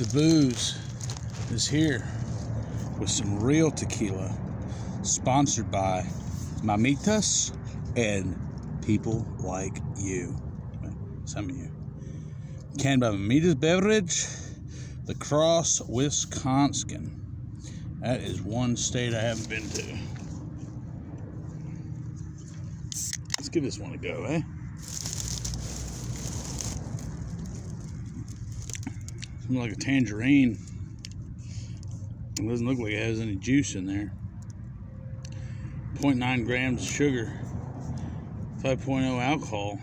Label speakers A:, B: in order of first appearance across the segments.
A: The booze is here with some real tequila, sponsored by Mamitas and people like you. Some of you. Canned by Mamitas Beverage, La Crosse, Wisconsin. That is one state I haven't been to. Let's give this one a go, eh? Smells like a tangerine. It doesn't look like it has any juice in there. 0.9 grams of sugar, 5.0 alcohol,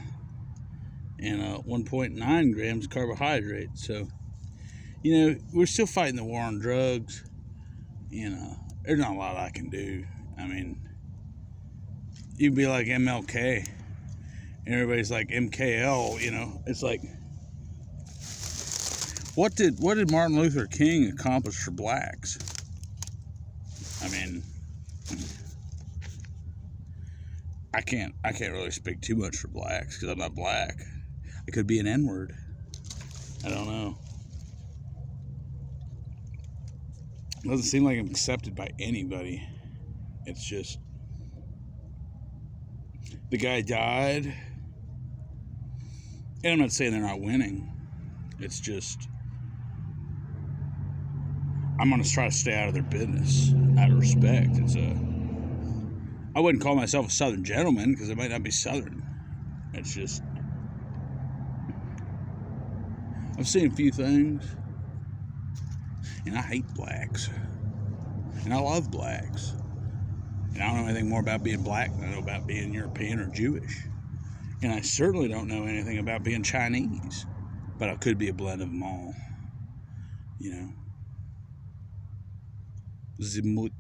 A: and 1.9 grams carbohydrate. So, you know, we're still fighting the war on drugs. You know, there's not a lot I can do. I mean, you can be like MLK, and everybody's like MKL. You know, it's like, what did Martin Luther King accomplish for blacks? I mean, I can't really speak too much for blacks because I'm not black. It could be an N-word. I don't know. It doesn't seem like I'm accepted by anybody. It's just, the guy died, and I'm not saying they're not winning. It's just, I'm going to try to stay out of their business out of respect. I wouldn't call myself a Southern gentleman because I might not be Southern. It's just, I've seen a few things, and I hate blacks, and I love blacks, and I don't know anything more about being black than I know about being European or Jewish, and I certainly don't know anything about being Chinese, but I could be a blend of them all, you know. Zimut.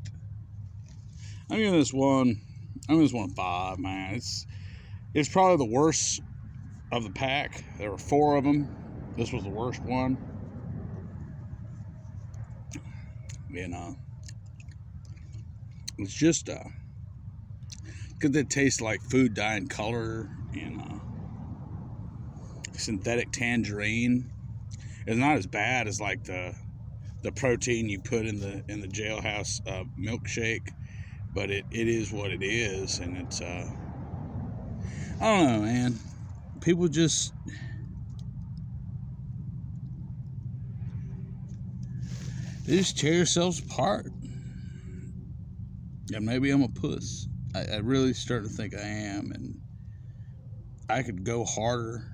A: I'm giving this one a 5, man. It's probably the worst of the pack. There were 4 of them. This was the worst one. And it's just because it tastes like food dyeing color and synthetic tangerine. It's not as bad as like the protein you put in the jailhouse milkshake, but it is what it is, and it's I don't know, man. People just, they just tear yourselves apart. And maybe I'm a puss. I really start to think I am, and I could go harder.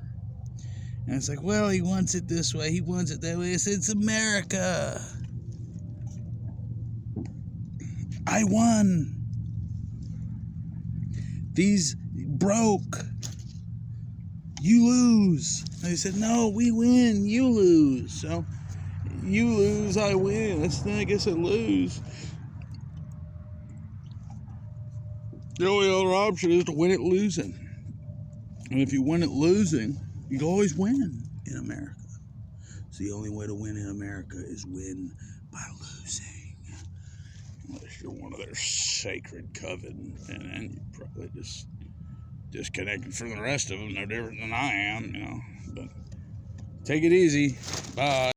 A: And it's like, well, he wants it this way, he wants it that way. It's America. I won. These broke. You lose. And they said, no, we win, you lose. So, you lose, I win. I guess I lose. The only other option is to win it losing. And if you win it losing, you can always win in America. So the only way to win in America is win by losing. Unless you're one of their sacred coven, and then you probably just disconnected from the rest of them, no different than I am, you know. But take it easy. Bye.